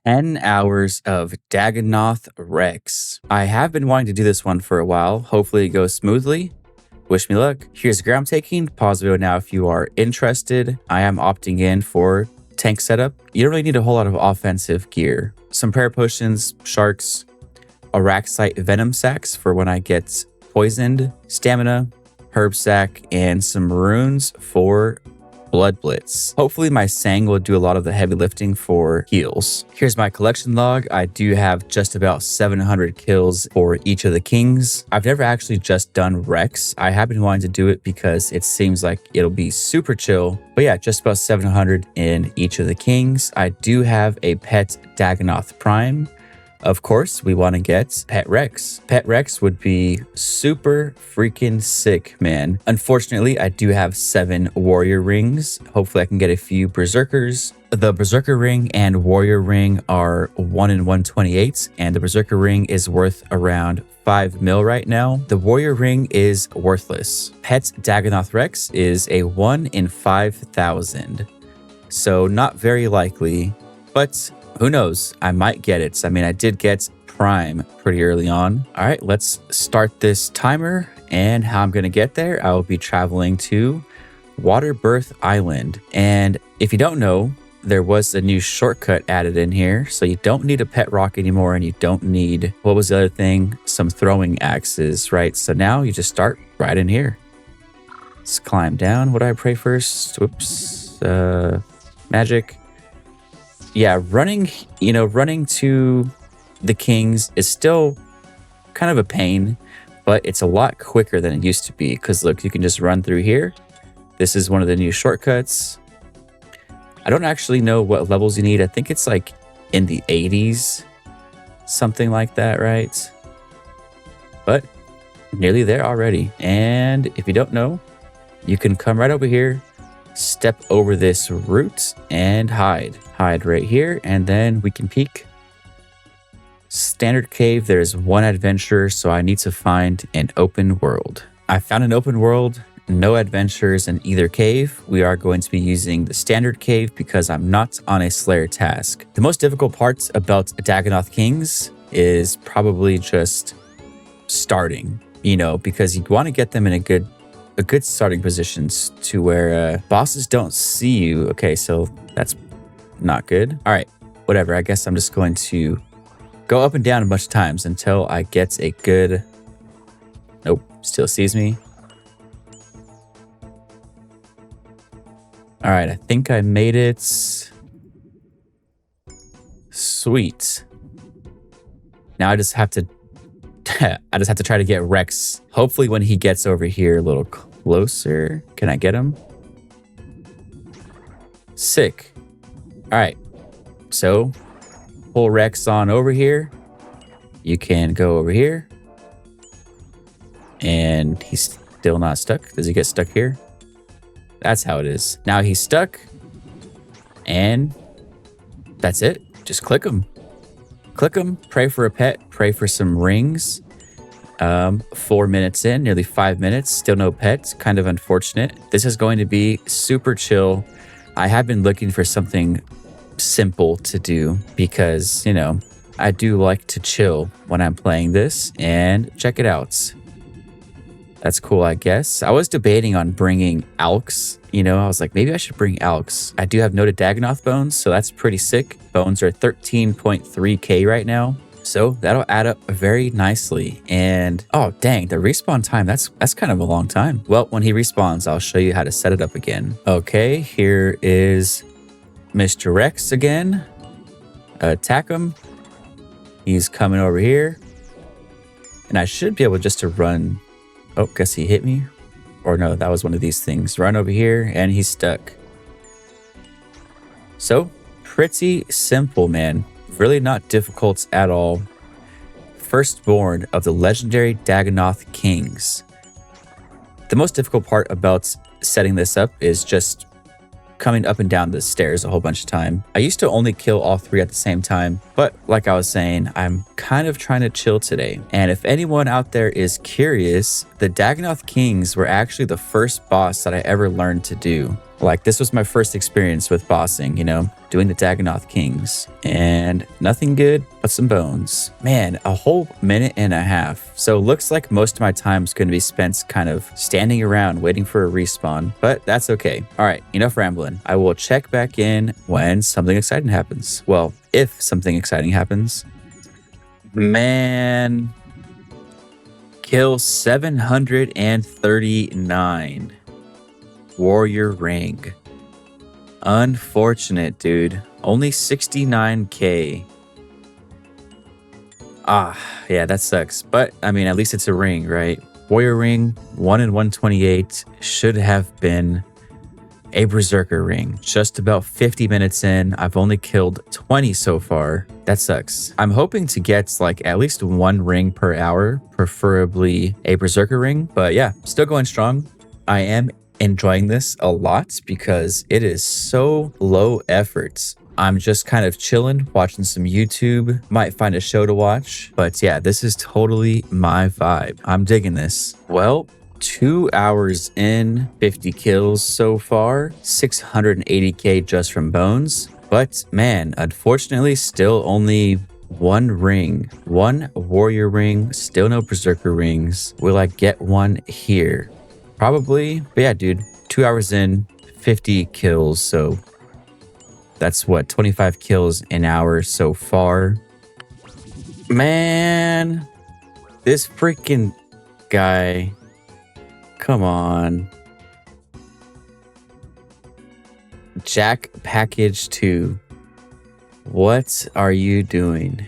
10 hours of Dagannoth Rex. I have been wanting to do this one for a while. Hopefully it goes smoothly. Wish me luck. Here's the gear I'm taking. Pause the video now if you are interested. I am opting in for tank setup. You don't really need a whole lot of offensive gear. Some prayer potions, sharks, Araxite venom sacks for when I get poisoned, stamina, herb sack, and some runes for blood blitz. Hopefully my sang will do a lot of the heavy lifting for heals. Here's my collection log. I do have just about 700 kills for each of the kings. I've never actually just done Rex. I have been wanting to do it because it seems like it'll be super chill. But yeah, just about 700 in each of the kings. I do have a pet Dagonoth Prime. Of course, we want to get Pet Rex. Pet Rex would be super freaking sick, man. Unfortunately, I do have 7 warrior rings. Hopefully, I can get a few berserkers. The berserker ring and warrior ring are 1 in 128, and the berserker ring is worth around 5 mil right now. The warrior ring is worthless. Pet Dagonoth Rex is a 1 in 5,000. So not very likely, but who knows? I might get it. I mean, I did get Prime pretty early on. All right, let's start this timer. And how I'm going to get there, I will be traveling to Waterbirth Island. And if you don't know, there was a new shortcut added in here. So you don't need a pet rock anymore, and you don't need, what was the other thing? Some throwing axes, right? So now you just start right in here. Let's climb down. What do I pray first? Whoops. Magic. Yeah, running to the kings is still kind of a pain, but it's a lot quicker than it used to be. Because look, you can just run through here. This is one of the new shortcuts. I don't actually know what levels you need. I think it's like in the 80s, something like that, right? But nearly there already. And if you don't know, you can come right over here, step over this root and hide. Hide right here, and then we can peek. Standard cave, there's 1 adventure, so I need to find an open world. I found an open world, no adventures in either cave. We are going to be using the standard cave because I'm not on a Slayer task. The most difficult part about Dagannoth Kings is probably just starting, because you want to get them in a good starting positions to where bosses don't see you. Okay, so that's not good. All right, whatever. I guess I'm just going to go up and down a bunch of times until I get a good... Nope, still sees me. All right, I think I made it. Sweet. Now I just have to try to get Rex. Hopefully when he gets over here a little closer. Can I get him? Sick. All right, so pull Rex on over here. You can go over here. And he's still not stuck. Does he get stuck here? That's how it is. Now he's stuck. And that's it. Just click him. Click him, pray for a pet, pray for some rings. 4 minutes in, nearly 5 minutes, still no pets. Kind of unfortunate. This is going to be super chill. I have been looking for something simple to do because, I do like to chill when I'm playing this, and check it out. That's cool, I guess. I was debating on bringing Alks. I was like, maybe I should bring Alks. I do have noted Dagannoth bones, so that's pretty sick. Bones are 13.3k right now. So that'll add up very nicely. And oh, dang, the respawn time, that's kind of a long time. Well, when he respawns, I'll show you how to set it up again. Okay, here is Mr. Rex again. Attack him. He's coming over here. And I should be able just to run. Oh, guess he hit me. Or no, that was one of these things. Run over here, and he's stuck. So, pretty simple, man. Really not difficult at all. Firstborn of the legendary Dagannoth Kings. The most difficult part about setting this up is just coming up and down the stairs a whole bunch of time. I used to only kill all 3 at the same time, but like I was saying, I'm kind of trying to chill today. And if anyone out there is curious, the Dagannoth Kings were actually the first boss that I ever learned to do. Like, this was my first experience with bossing, you know, doing the Dagannoth Kings, and nothing good but some bones. Man, a whole minute and a half. So looks like most of my time is going to be spent kind of standing around waiting for a respawn, but that's okay. All right, enough rambling. I will check back in when something exciting happens. Well, if something exciting happens. Man, kill 739. Warrior ring. Unfortunate, dude. Only 69k. Ah, yeah, that sucks. But, I mean, at least it's a ring, right? Warrior ring, 1 in 128, should have been a berserker ring. Just about 50 minutes in, I've only killed 20 so far. That sucks. I'm hoping to get like at least 1 ring per hour, preferably a berserker ring. But yeah, still going strong. I am enjoying this a lot because it is so low effort. I'm just kind of chilling, watching some YouTube, might find a show to watch. But yeah, this is totally my vibe. I'm digging this. Well, 2 hours in, 50 kills so far, 680k just from bones. But man, unfortunately, still only 1 ring, 1 warrior ring, still no berserker rings. Will I get one here? Probably. But yeah, dude, 2 hours in, 50 kills. So that's what, 25 kills an hour so far. Man, this freaking guy. Come on. Jack Package 2. What are you doing?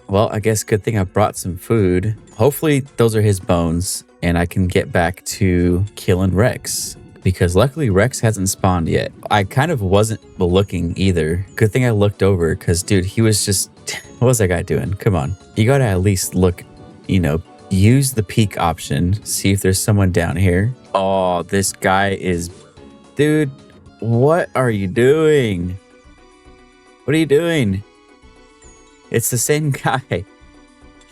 Well, I guess good thing I brought some food. Hopefully those are his bones and I can get back to killing Rex. Because luckily Rex hasn't spawned yet. I kind of wasn't looking either. Good thing I looked over because, dude, he was just... What was that guy doing? Come on. You gotta at least look, you know, use the peek option. See if there's someone down here. Oh, this guy is... Dude, what are you doing? What are you doing? It's the same guy.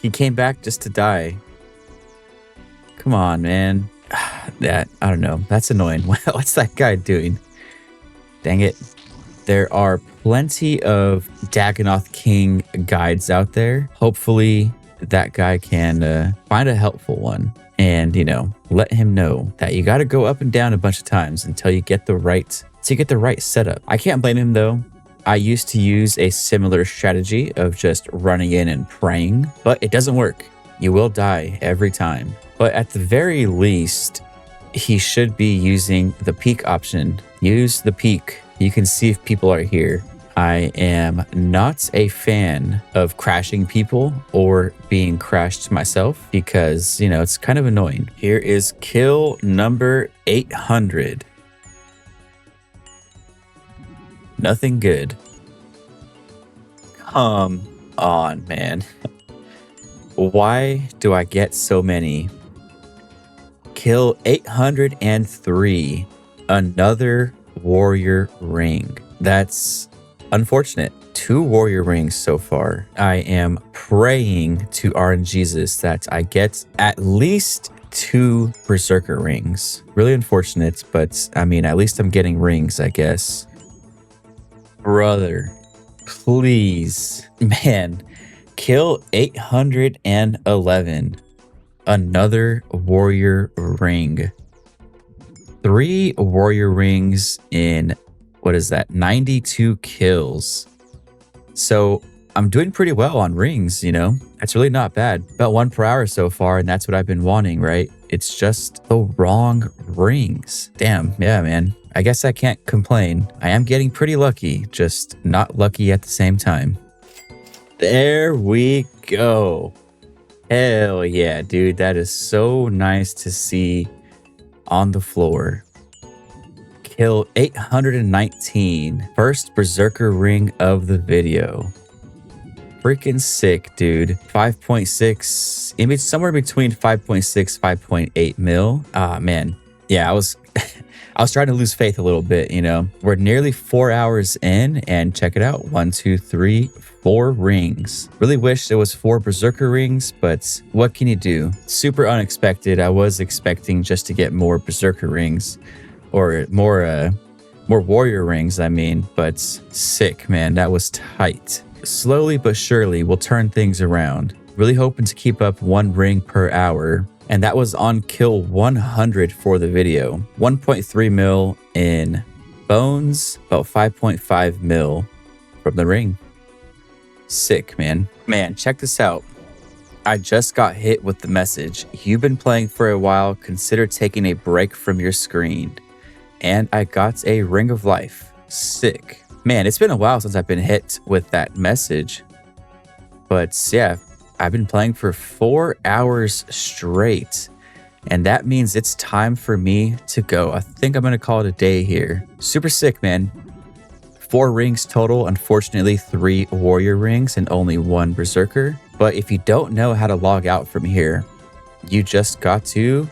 He came back just to die. Come on, man. That, I don't know. That's annoying. What's that guy doing? Dang it. There are plenty of Dagonoth King guides out there. Hopefully that guy can find a helpful one and, you know, let him know that you got to go up and down a bunch of times until you get the right setup. I can't blame him though. I used to use a similar strategy of just running in and praying, but it doesn't work. You will die every time. But at the very least, he should be using the peek option. Use the peek. You can see if people are here. I am not a fan of crashing people or being crashed myself because, you know, it's kind of annoying. Here is kill number 800. Nothing good. Come on, man. Why do I get so many? Kill 803. Another warrior ring. That's unfortunate. 2 warrior rings so far. I am praying to RNGesus that I get at least 2 berserker rings. Really unfortunate, but I mean, at least I'm getting rings, I guess. Brother, please. Man, kill 811. Another warrior ring. 3 warrior rings in, what is that, 92 kills. So I'm doing pretty well on rings, you know? That's really not bad. About 1 per hour so far, and that's what I've been wanting, right? It's just the wrong rings. Damn, yeah, man. I guess I can't complain. I am getting pretty lucky, just not lucky at the same time. There we go. Hell yeah, dude. That is so nice to see on the floor. Kill 819. First berserker ring of the video. Freaking sick, dude. 5.6, maybe somewhere between 5.6, 5.8 mil. Ah, man. Yeah, I was I was trying to lose faith a little bit, you know. We're nearly 4 hours in, and check it out. 1, 2, 3, 4 rings. Really wish there was 4 berserker rings, but what can you do? Super unexpected. I was expecting just to get more berserker rings, or more warrior rings, I mean, but sick, man. That was tight. Slowly but surely, we'll turn things around. Really hoping to keep up 1 ring per hour. And that was on kill 100 for the video. 1.3 mil in bones, about 5.5 mil from the ring. Sick, man. Man, check this out. I just got hit with the message. You've been playing for a while. Consider taking a break from your screen. And I got a ring of life. Sick. Man, it's been a while since I've been hit with that message. But yeah, I've been playing for 4 hours straight, and that means it's time for me to go. I think I'm going to call it a day here. Super sick, man. 4 rings total. Unfortunately, 3 warrior rings and only 1 berserker. But if you don't know how to log out from here, you just got to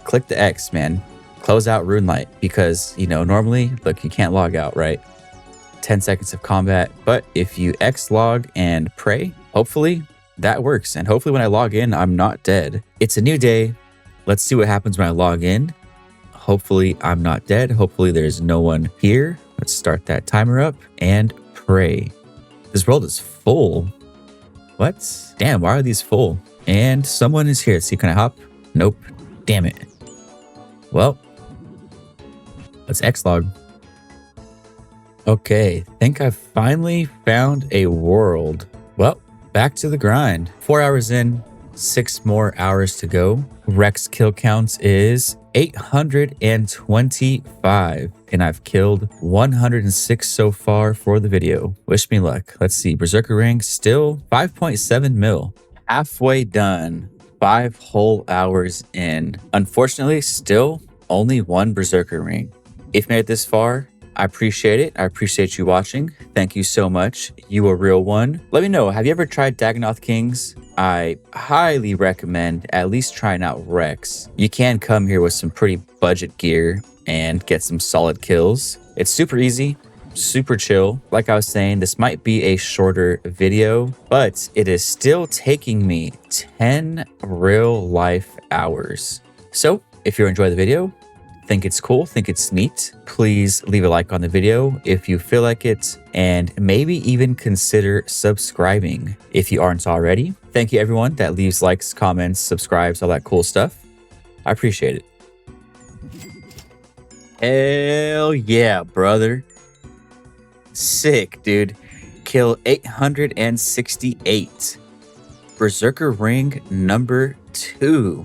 click the X, man. Close out Runelight, because, you know, normally, look, you can't log out, right? 10 seconds of combat. But if you X log and pray, hopefully that works. And hopefully when I log in, I'm not dead. It's a new day. Let's see what happens when I log in. Hopefully I'm not dead. Hopefully there's no one here. Let's start that timer up and pray. This world is full. What? Damn, why are these full? And someone is here. See, can I hop? Nope. Damn it. Well, let's X log. Okay, think I've finally found a world. Well, back to the grind. 4 hours in, 6 more hours to go. Rex kill counts is 825, and I've killed 106 so far for the video. Wish me luck. Let's see. Berserker ring still 5.7 mil. Halfway done. 5 whole hours in. Unfortunately, still only 1 berserker ring. If you made it this far, I appreciate it. I appreciate you watching. Thank you so much. You a real one. Let me know, have you ever tried Dagannoth Kings? I highly recommend at least trying out Rex. You can come here with some pretty budget gear and get some solid kills. It's super easy, super chill. Like I was saying, this might be a shorter video, but it is still taking me 10 real life hours. So if you enjoy the video, think it's cool, think it's neat, please leave a like on the video if you feel like it, and maybe even consider subscribing if you aren't already. Thank you everyone that leaves likes, comments, subscribes, all that cool stuff. I appreciate it. Hell yeah, brother. Sick, dude. Kill 868. Berserker ring number 2.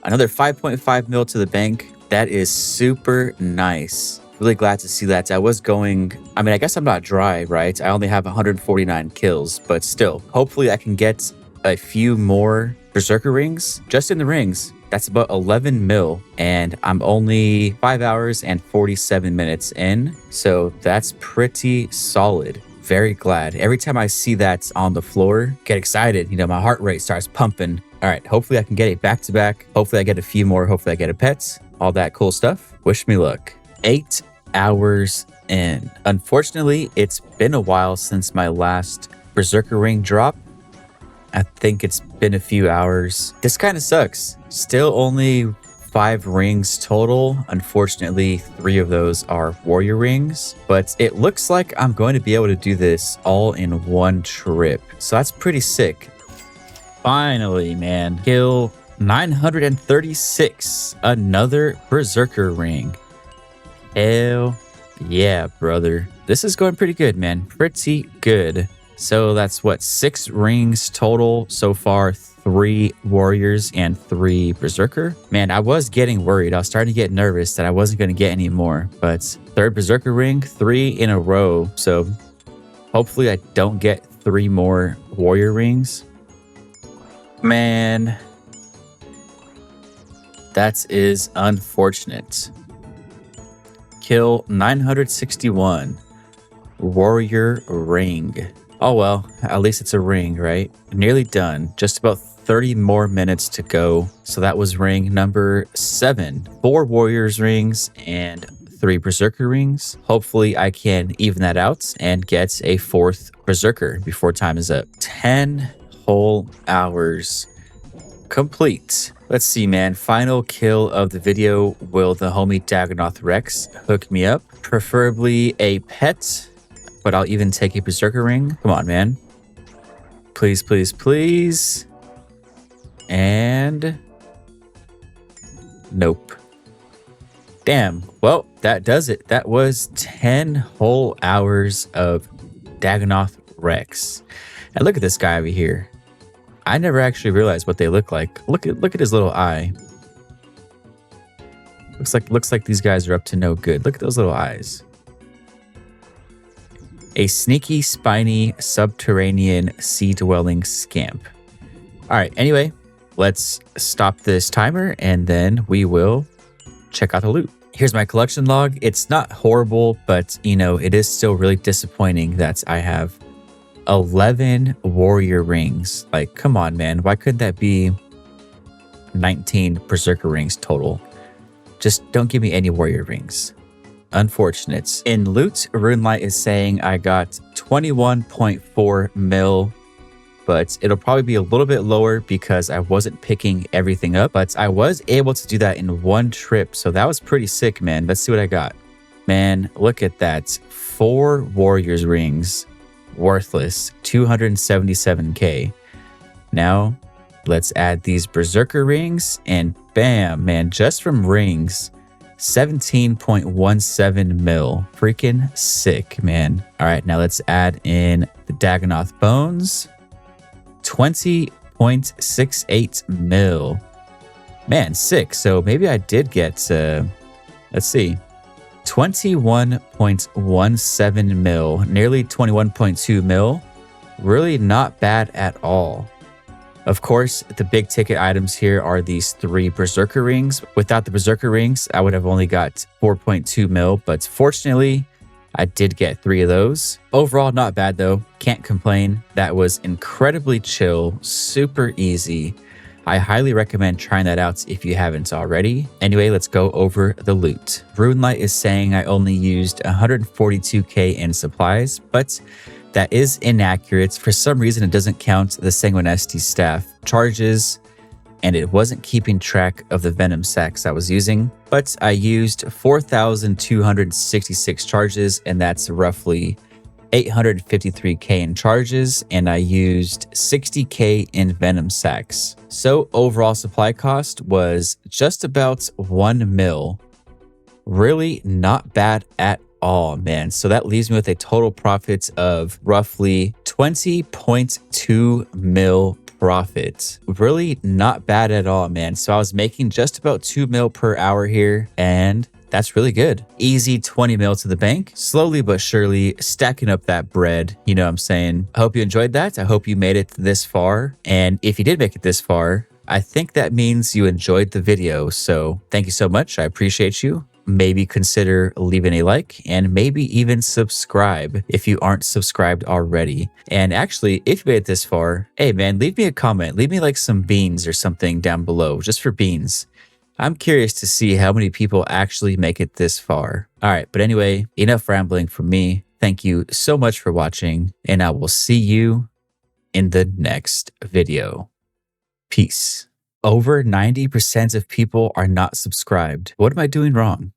Another 5.5 mil to the bank. That is super nice. Really glad to see that. I was going, I mean, I guess I'm not dry, right? I only have 149 kills, but still, hopefully I can get a few more berserker rings. Just in the rings, that's about 11 mil, and I'm only 5 hours and 47 minutes in. So that's pretty solid. Very glad. Every time I see that on the floor, get excited. You know, my heart rate starts pumping. All right, hopefully I can get it back to back. Hopefully I get a few more. Hopefully I get a pet. All that cool stuff. Wish me luck. 8 hours in. Unfortunately, it's been a while since my last berserker ring drop. I think it's been a few hours. This kind of sucks. Still only 5 rings total. Unfortunately, 3 of those are warrior rings, but it looks like I'm going to be able to do this all in one trip. So that's pretty sick. Finally, man. Kill 936. Another berserker ring. Hell yeah, brother. This is going pretty good, man. Pretty good. So that's what, 6 rings total so far. 3 warriors and 3 berserker. Man, I was getting worried. I was starting to get nervous that I wasn't going to get any more. But 3rd berserker ring, 3 in a row. So hopefully I don't get 3 more warrior rings. Man, that is unfortunate. Kill 961. Warrior ring. Oh well, at least it's a ring, right? Nearly done. Just about 30 more minutes to go. So that was ring number 7. 4 warriors rings and 3 berserker rings. Hopefully I can even that out and get a 4th berserker before time is up. 10 whole hours complete. Let's see, man. Final kill of the video. Will the homie Dagannoth Rex hook me up? Preferably a pet, but I'll even take a berserker ring. Come on, man. Please, please, please. And nope. Damn. Well, that does it. That was 10 whole hours of Dagannoth Rex. And look at this guy over here. I never actually realized what they look like. Look at his little eye. Looks like these guys are up to no good. Look at those little eyes. A sneaky, spiny, subterranean, sea-dwelling scamp. All right, anyway, let's stop this timer and then we will check out the loot. Here's my collection log. It's not horrible, but you know, it is still really disappointing that I have 11 warrior rings. Like, come on, man. Why couldn't that be 19 berserker rings total? Just don't give me any warrior rings. Unfortunate. In loot, RuneLight is saying I got 21.4 mil, but it'll probably be a little bit lower because I wasn't picking everything up, but I was able to do that in one trip. So that was pretty sick, man. Let's see what I got. Man, look at that. 4 warriors rings. Worthless. 277k. Now let's add these berserker rings and bam, man, just from rings 17.17 mil. Freaking sick, man. All right, now let's add in the Dagonoth bones. 20.68 mil. Man, sick. So maybe I did get let's see, 21.17 mil, nearly 21.2 mil. Really not bad at all. Of course, the big ticket items here are these 3 berserker rings. Without the berserker rings, I would have only got 4.2 mil, but fortunately, I did get 3 of those. Overall, not bad though. Can't complain. That was incredibly chill, super easy. I highly recommend trying that out if you haven't already. Anyway, let's go over the loot. RuneLight is saying I only used 142k in supplies, but that is inaccurate. For some reason, it doesn't count the Sanguinesti staff charges, and it wasn't keeping track of the venom sacks I was using. But I used 4,266 charges, and that's roughly 853k in charges, and I used 60k in venom sacks. So overall supply cost was just about 1 mil. Really not bad at all, man. So that leaves me with a total profit of roughly 20.2 mil profit. Really not bad at all, man. So I was making just about 2 mil per hour here, and that's really good. Easy 20 mil to the bank. Slowly but surely stacking up that bread. You know what I'm saying? I hope you enjoyed that. I hope you made it this far. And if you did make it this far, I think that means you enjoyed the video. So thank you so much. I appreciate you. Maybe consider leaving a like and maybe even subscribe if you aren't subscribed already. And actually, if you made it this far, hey man, leave me a comment. Leave me like some beans or something down below, just for beans. I'm curious to see how many people actually make it this far. All right, but anyway, enough rambling from me. Thank you so much for watching, and I will see you in the next video. Peace. Over 90% of people are not subscribed. What am I doing wrong?